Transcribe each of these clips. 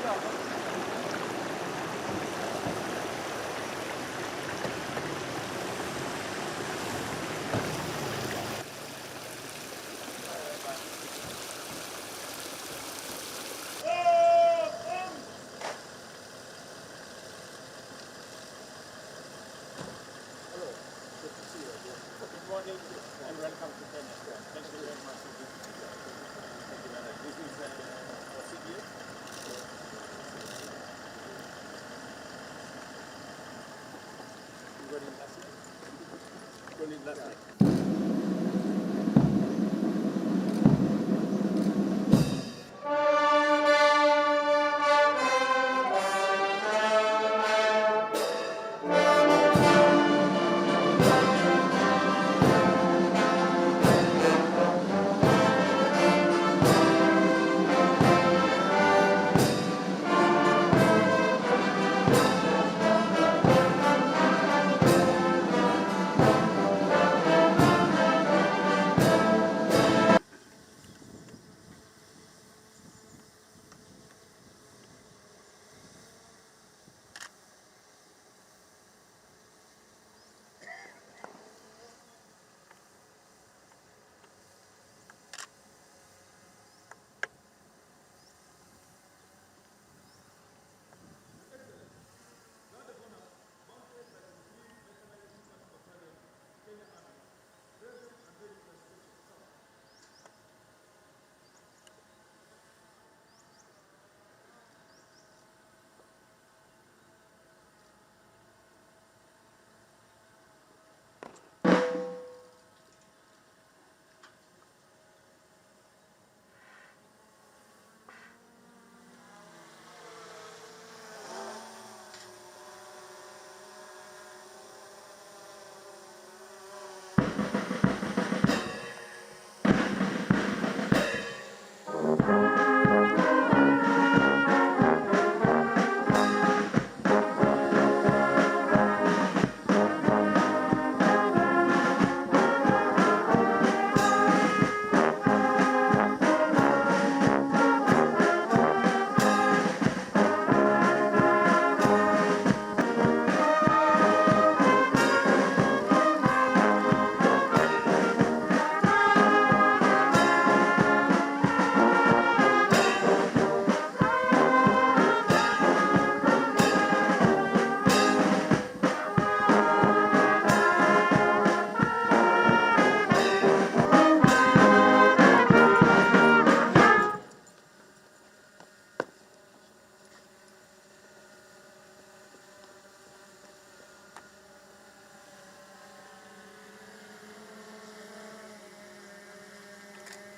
And welcome to Kenya. Thank you very much for this. Thank you very much. This is procedure. You got it last week? You got it last week?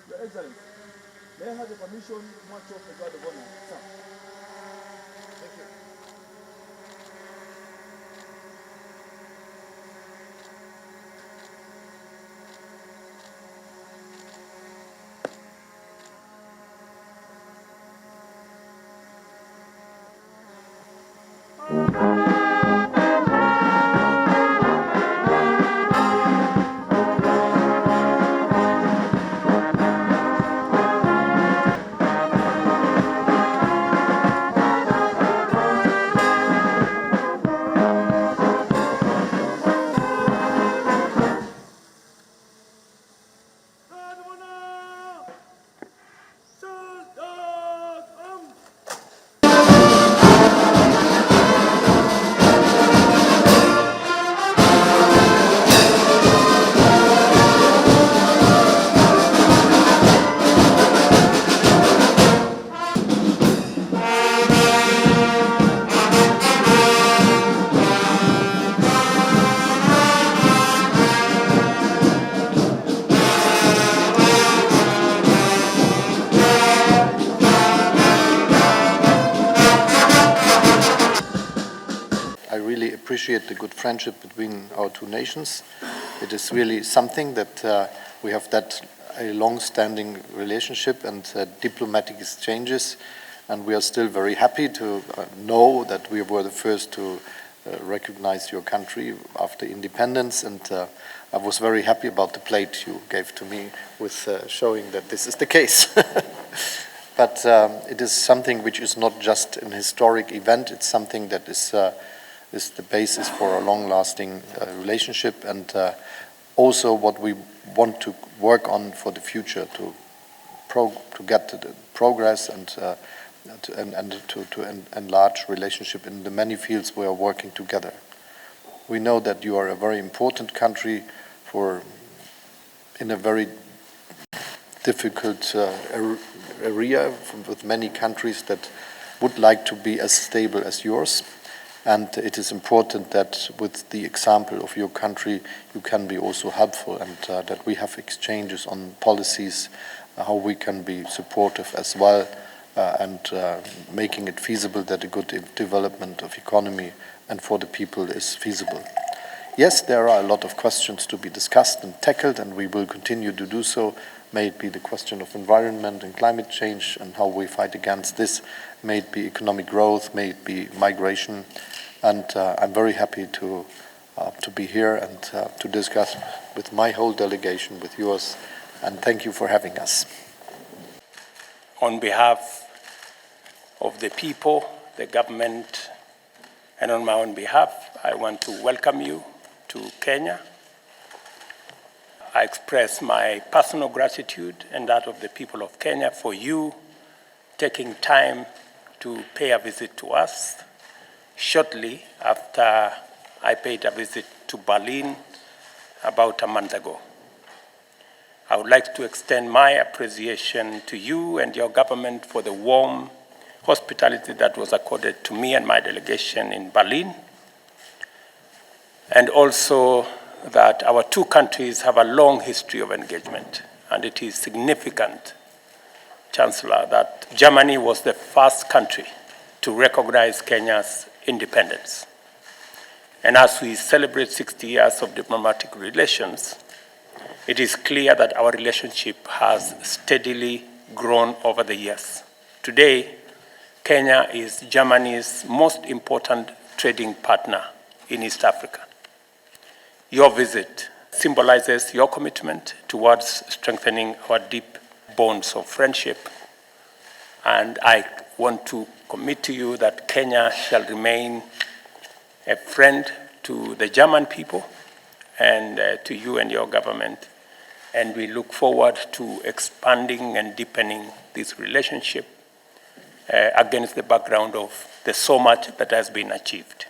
Your Excellency, may I have the permission to march off the guard of honor, sir? Thank you. I really appreciate the good friendship between our two nations. It is really something that we have that a long-standing relationship and diplomatic exchanges, and we are still very happy to know that we were the first to recognize your country after independence, and I was very happy about the plate you gave to me with showing that this is the case. but it is something which is not just an historic event, it's something that is the basis for a long-lasting relationship, and also what we want to work on for the future to get to the progress and to enlarge relationship in the many fields we are working together. We know that you are a very important country in a very difficult area with many countries that would like to be as stable as yours. And it is important that with the example of your country, you can be also helpful, and that we have exchanges on policies, how we can be supportive as well, and making it feasible that a good development of economy and for the people is feasible. Yes, there are a lot of questions to be discussed and tackled, and we will continue to do so. May it be the question of environment and climate change and how we fight against this, may it be economic growth, may it be migration. And I'm very happy to be here and to discuss with my whole delegation, with yours, and thank you for having us. On behalf of the people, the government, and on my own behalf, I want to welcome you to Kenya. I express my personal gratitude and that of the people of Kenya for you taking time to pay a visit to us shortly after I paid a visit to Berlin about a month ago. I would like to extend my appreciation to you and your government for the warm hospitality that was accorded to me and my delegation in Berlin, and also that our two countries have a long history of engagement. And it is significant, Chancellor, that Germany was the first country to recognize Kenya's independence. And as we celebrate 60 years of diplomatic relations, it is clear that our relationship has steadily grown over the years. Today, Kenya is Germany's most important trading partner in East Africa. Your visit symbolizes your commitment towards strengthening our deep bonds of friendship, and I want to commit to you that Kenya shall remain a friend to the German people and to you and your government, and we look forward to expanding and deepening this relationship against the background of the so much that has been achieved.